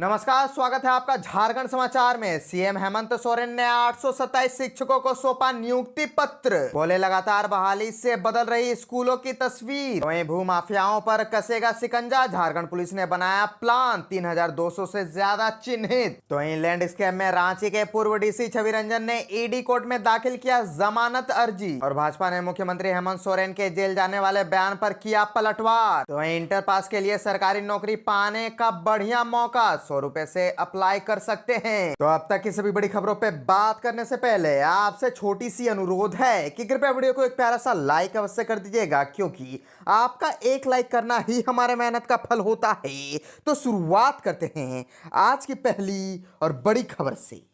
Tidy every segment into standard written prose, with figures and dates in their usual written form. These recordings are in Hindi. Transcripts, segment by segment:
नमस्कार, स्वागत है आपका झारखंड समाचार में। सीएम हेमंत सोरेन ने 827 शिक्षकों को सौंपा नियुक्ति पत्र। बोले लगातार बहाली से बदल रही स्कूलों की तस्वीर। वहीं भूमाफियाओं पर कसेगा शिकंजा, झारखंड पुलिस ने बनाया प्लान, 3200 से ज्यादा चिन्हित। तो लैंड स्कैम में रांची के पूर्व डीसी छवि रंजन ने ईडी कोर्ट में दाखिल किया जमानत अर्जी। और भाजपा ने मुख्यमंत्री हेमंत सोरेन के जेल जाने वाले बयान पर किया पलटवार। तो इंटर पास के लिए सरकारी नौकरी पाने का बढ़िया मौका, 100 रुपए से अप्लाई कर सकते हैं। तो अब तक की सभी बड़ी खबरों पे बात करने से पहले आपसे छोटी सी अनुरोध है कि कृपया वीडियो को एक प्यारा सा लाइक अवश्य कर दीजिएगा, क्योंकि आपका एक लाइक करना ही हमारे मेहनत का फल होता है। तो शुरुआत करते हैं आज की पहली और बड़ी खबर से।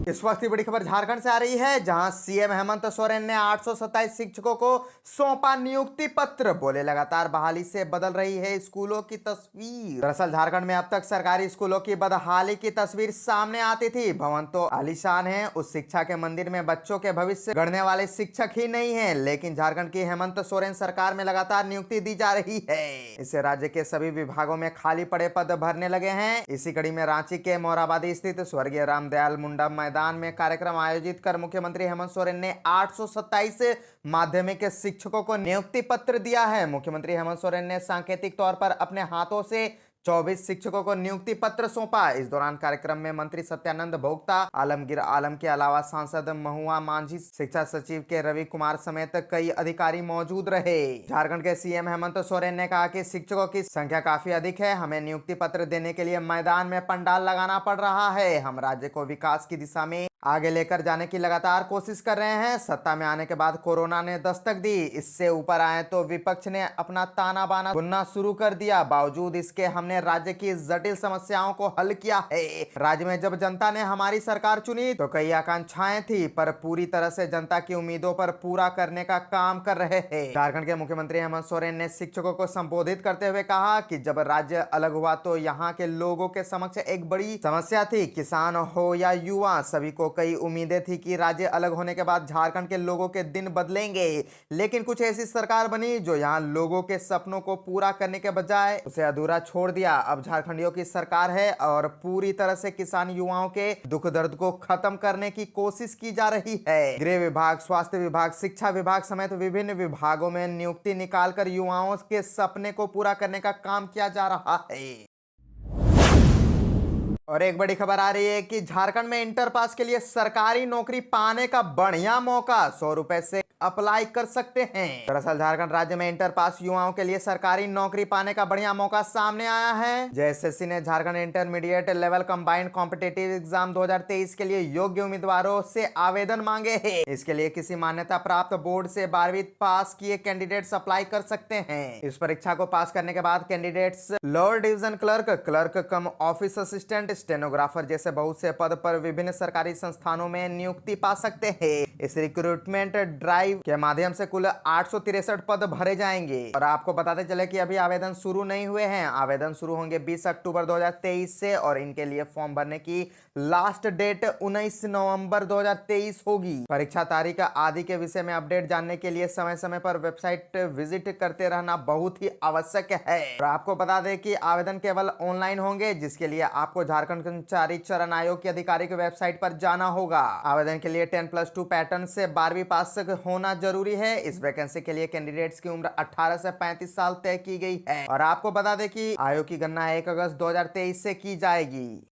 इस वक्त की बड़ी खबर झारखंड से आ रही है, जहां सीएम हेमंत सोरेन ने 827 शिक्षकों को सौंपा नियुक्ति पत्र। बोले लगातार बहाली से बदल रही है स्कूलों की तस्वीर। दरअसल झारखंड में अब तक सरकारी स्कूलों की बदहाली की तस्वीर सामने आती थी। भवन तो आलीशान है, उस शिक्षा के मंदिर में बच्चों के भविष्य गढ़ने वाले शिक्षक ही नहीं है, लेकिन झारखंड की हेमंत सोरेन सरकार में लगातार नियुक्ति दी जा रही है। इससे राज्य के सभी विभागों में खाली पड़े पद भरने लगे हैं। इसी कड़ी में रांची के मोराबादी स्थित स्वर्गीय रामदयाल मुंडा मैदान में कार्यक्रम आयोजित कर मुख्यमंत्री हेमंत सोरेन ने 827 माध्यमिक शिक्षकों को नियुक्ति पत्र दिया है। मुख्यमंत्री हेमंत सोरेन ने सांकेतिक तौर पर अपने हाथों से 24 शिक्षकों को नियुक्ति पत्र सौंपा। इस दौरान कार्यक्रम में मंत्री सत्यानंद भोक्ता, आलमगीर आलम के अलावा सांसद महुआ मांझी, शिक्षा सचिव के रवि कुमार समेत कई अधिकारी मौजूद रहे। झारखंड के सीएम हेमंत सोरेन ने कहा कि शिक्षकों की संख्या काफी अधिक है, हमें नियुक्ति पत्र देने के लिए मैदान में पंडाल लगाना पड़ रहा है। हम राज्य को विकास की दिशा में आगे लेकर जाने की लगातार कोशिश कर रहे हैं। सत्ता में आने के बाद कोरोना ने दस्तक दी, इससे ऊपर आए तो विपक्ष ने अपना ताना बाना सुनना शुरू कर दिया। बावजूद इसके हमने राज्य की जटिल समस्याओं को हल किया है। राज्य में जब जनता ने हमारी सरकार चुनी तो कई आकांक्षाएं थी, पर पूरी तरह से जनता की उम्मीदों पर पूरा करने का काम कर रहे हैं। झारखंड के मुख्यमंत्री हेमंत सोरेन ने शिक्षकों को संबोधित करते हुए कहा कि जब राज्य अलग हुआ तो यहाँ के लोगों के समक्ष एक बड़ी समस्या थी। किसान हो या युवा, सभी को कई उम्मीदें थी कि राज्य अलग होने के बाद झारखंड के लोगों के दिन बदलेंगे, लेकिन कुछ ऐसी सरकार बनी जो यहां लोगों के सपनों को पूरा करने के बजाय उसे अधूरा छोड़ दिया। अब झारखंडियों की सरकार है और पूरी तरह से किसान युवाओं के दुख दर्द को खत्म करने की कोशिश की जा रही है। गृह विभाग, स्वास्थ्य विभाग, शिक्षा विभाग समेत विभिन्न विभागों में नियुक्ति निकालकर युवाओं के सपने को पूरा करने का काम किया जा रहा है। और एक बड़ी खबर आ रही है कि झारखंड में इंटर पास के लिए सरकारी नौकरी पाने का बढ़िया मौका, 100 रुपए से अप्लाई कर सकते हैं। दरअसल झारखंड राज्य में इंटर पास युवाओं के लिए सरकारी नौकरी पाने का बढ़िया मौका सामने आया है। जेएसएससी ने Jharkhand intermediate level combined competitive exam 2023 के लिए योग्य उम्मीदवारों से आवेदन मांगे हैं। इसके लिए किसी मान्यता प्राप्त बोर्ड से 12वीं पास किए कैंडिडेट्स अप्लाई कर सकते हैं। इस परीक्षा को पास करने के बाद candidates lower division clerk, clerk कम ऑफिस असिस्टेंट, स्टेनोग्राफर जैसे बहुत से पद पर विभिन्न सरकारी संस्थानों में नियुक्ति पा सकते हैं। इस रिक्रूटमेंट ड्राइव के माध्यम से कुल 863 पद भरे जाएंगे। और आपको बताते चले कि अभी आवेदन शुरू नहीं हुए हैं। आवेदन शुरू होंगे 20 अक्टूबर 2023 से, और इनके लिए फॉर्म भरने की लास्ट डेट 19 नवंबर 2023 होगी। परीक्षा तारीख आदि के विषय में अपडेट जानने के लिए समय समय पर वेबसाइट विजिट करते रहना बहुत ही आवश्यक है। और आपको बता दें कि आवेदन केवल ऑनलाइन होंगे, जिसके लिए आपको झारखंड कर्मचारी चयन आयोग की आधिकारिक वेबसाइट पर जाना होगा। आवेदन के लिए 10+2 पैटर्न से 12वीं पास होना जरूरी है। इस वैकेंसी के लिए कैंडिडेट्स की उम्र 18 से 35 साल तय की गई है। और आपको बता दें कि आयोग की गणना 1 अगस्त 2023 से की जाएगी।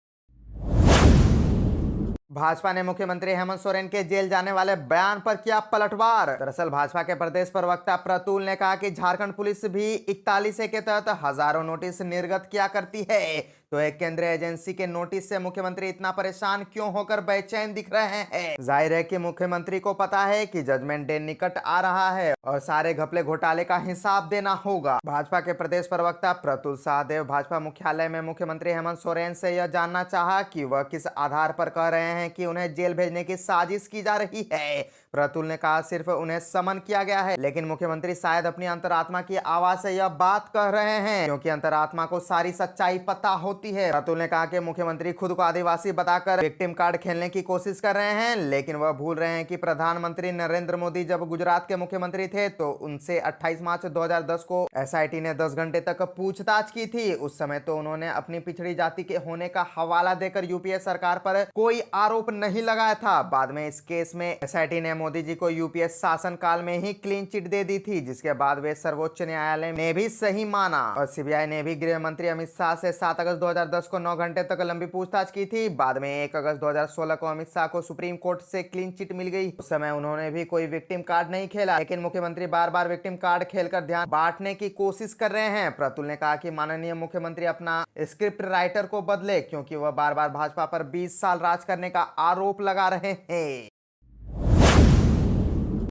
भाजपा ने मुख्यमंत्री हेमंत सोरेन के जेल जाने वाले बयान पर किया पलटवार। दरअसल भाजपा के प्रदेश प्रवक्ता प्रतुल ने कहा कि झारखंड पुलिस भी 41A के तहत हजारों नोटिस निर्गत किया करती है, तो एक केंद्रीय एजेंसी के नोटिस से मुख्यमंत्री इतना परेशान क्यों होकर बेचैन दिख रहे हैं। जाहिर है कि मुख्यमंत्री को पता है कि जजमेंट डे निकट आ रहा है और सारे घपले घोटाले का हिसाब देना होगा। भाजपा के प्रदेश प्रवक्ता प्रतुल सहदेव भाजपा मुख्यालय में मुख्यमंत्री हेमंत सोरेन से यह जानना चाहा कि वह किस आधार पर कह रहे हैं कि उन्हें जेल भेजने की साजिश की जा रही है। प्रतुल ने कहा सिर्फ उन्हें समन किया गया है, लेकिन मुख्यमंत्री शायद अपनी अंतरात्मा की आवाज से यह बात कह रहे हैं, क्योंकि अंतरात्मा को सारी सच्चाई पता होती होती है। प्रतुल ने कहा कि मुख्यमंत्री खुद को आदिवासी बताकर विक्टिम कार्ड खेलने की कोशिश कर रहे हैं, लेकिन वह भूल रहे हैं कि प्रधानमंत्री नरेंद्र मोदी जब गुजरात के मुख्यमंत्री थे तो उनसे 28 मार्च 2010 को एसआईटी ने 10 घंटे तक पूछताछ की थी। उस समय तो उन्होंने अपनी पिछड़ी जाति के होने का हवाला देकर यूपीए सरकार पर कोई आरोप नहीं लगाया था। बाद में इस केस में एसआईटी ने मोदी जी को यूपीए शासन काल में ही क्लीन चिट दे दी थी, जिसके बाद वे सर्वोच्च न्यायालय ने भी सही माना और सीबीआई ने भी गृह मंत्री अमित शाह से 7 अगस्त 2010 को 9 घंटे तक लंबी पूछताछ की थी। बाद में 1 अगस्त 2016 को अमित शाह को सुप्रीम कोर्ट से क्लीन चिट मिल गई। उस समय उन्होंने भी कोई विक्टिम कार्ड नहीं खेला, लेकिन मुख्यमंत्री बार बार विक्टिम कार्ड खेलकर ध्यान बांटने की कोशिश कर रहे हैं। प्रतुल ने कहा कि माननीय मुख्यमंत्री अपना स्क्रिप्ट राइटर को बदले, क्योंकि वह बार बार भाजपा पर 20 साल राज करने का आरोप लगा रहे हैं।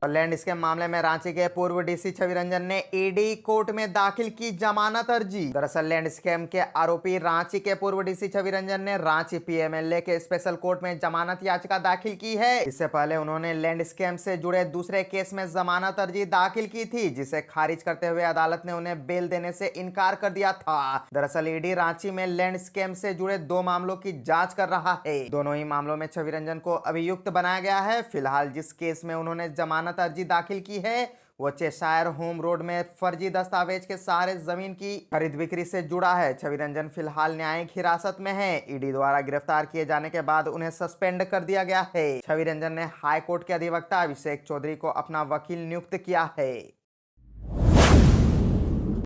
लैंड स्कैम मामले में रांची के पूर्व डीसी छवि रंजन ने ईडी कोर्ट में दाखिल की जमानत अर्जी। दरअसल लैंड स्कैम के आरोपी रांची के पूर्व डीसी छवि रंजन ने रांची पीएमएलए के स्पेशल कोर्ट में जमानत याचिका दाखिल की है। इससे पहले उन्होंने लैंड स्कैम से जुड़े दूसरे केस में जमानत अर्जी दाखिल की थी, जिसे खारिज करते हुए अदालत ने उन्हें बेल देने से इनकार कर दिया था। दरअसल ईडी रांची में लैंड स्कैम से जुड़े 2 मामलों की जांच कर रहा है। दोनों ही मामलों में छवि रंजन को अभियुक्त बनाया गया है। फिलहाल जिस केस में उन्होंने जमानत अर्जी दाखिल की है वो चेशायर होम रोड में फर्जी दस्तावेज के सहारे जमीन की खरीद बिक्री से जुड़ा है। छवि रंजन फिलहाल न्यायिक हिरासत में है। ईडी द्वारा गिरफ्तार किए जाने के बाद उन्हें सस्पेंड कर दिया गया है। छवि रंजन ने हाई कोर्ट के अधिवक्ता अभिषेक चौधरी को अपना वकील नियुक्त किया है।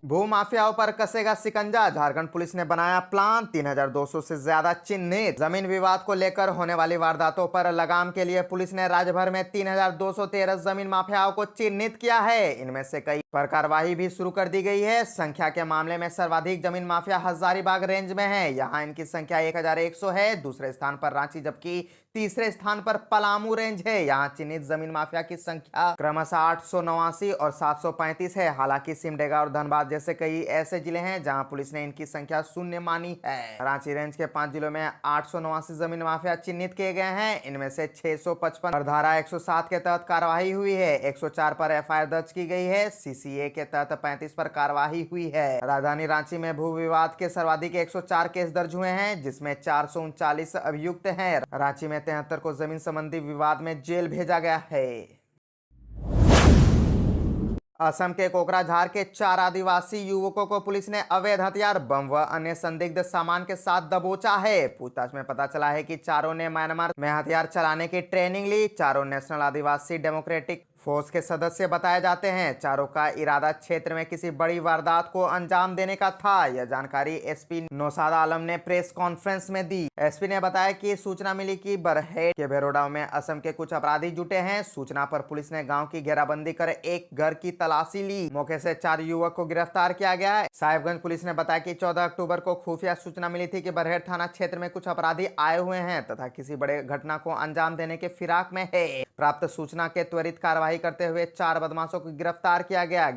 भू माफियाओं पर कसेगा शिकंजा, झारखंड पुलिस ने बनाया प्लान। 3200 से ज्यादा चिन्हित। जमीन विवाद को लेकर होने वाली वारदातों पर लगाम के लिए पुलिस ने राज्य भर में 3213 जमीन माफियाओं को चिन्हित किया है। इनमें से कई पर कार्रवाई भी शुरू कर दी गई है। संख्या के मामले में सर्वाधिक जमीन माफिया हजारीबाग रेंज में है, यहाँ इनकी संख्या 1100 है। दूसरे स्थान पर रांची, जबकि तीसरे स्थान पर पलामू रेंज है। यहाँ चिन्हित जमीन माफिया की संख्या क्रमशः 889 और 735 है। हालांकि सिमडेगा और धनबाद जैसे कई ऐसे जिले हैं जहां पुलिस ने इनकी संख्या शून्य मानी है। रांची रेंज के 5 जिलों में 889 जमीन माफिया चिन्हित किए गए हैं। इनमें से 655 पर धारा 107 के तहत कार्रवाई हुई है। 104 पर एफआईआर दर्ज की गई है। सीसीए के तहत 35 पर कार्रवाई हुई है। राजधानी रांची में भू विवाद के सर्वाधिक 104 केस दर्ज हुए हैं, जिसमें 439 अभियुक्त हैं। रांची में 73 को जमीन संबंधी विवाद में जेल भेजा गया है। असम के कोकराझार के 4 आदिवासी युवकों को पुलिस ने अवैध हथियार, बम व अन्य संदिग्ध सामान के साथ दबोचा है। पूछताछ में पता चला है कि चारों ने म्यांमार में हथियार चलाने की ट्रेनिंग ली। चारों नेशनल आदिवासी डेमोक्रेटिक फोर्स के सदस्य बताए जाते हैं। चारों का इरादा क्षेत्र में किसी बड़ी वारदात को अंजाम देने का था। यह जानकारी एसपी नौशाद आलम ने प्रेस कॉन्फ्रेंस में दी। एसपी ने बताया कि सूचना मिली कि बरहेट के भेरोडा में असम के कुछ अपराधी जुटे हैं। सूचना पर पुलिस ने गांव की घेराबंदी कर एक घर की तलाशी ली। मौके से 4 युवक को गिरफ्तार किया गया है। साहिबगंज पुलिस ने बताया कि 14 अक्टूबर को खुफिया सूचना मिली थी कि बरहेट थाना क्षेत्र में कुछ अपराधी आए हुए हैं तथा किसी बड़े घटना को अंजाम देने के फिराक में है। प्राप्त सूचना के त्वरित कार्रवाई करते हुए 4 बदमाशों को गिरफ्तार किया गया।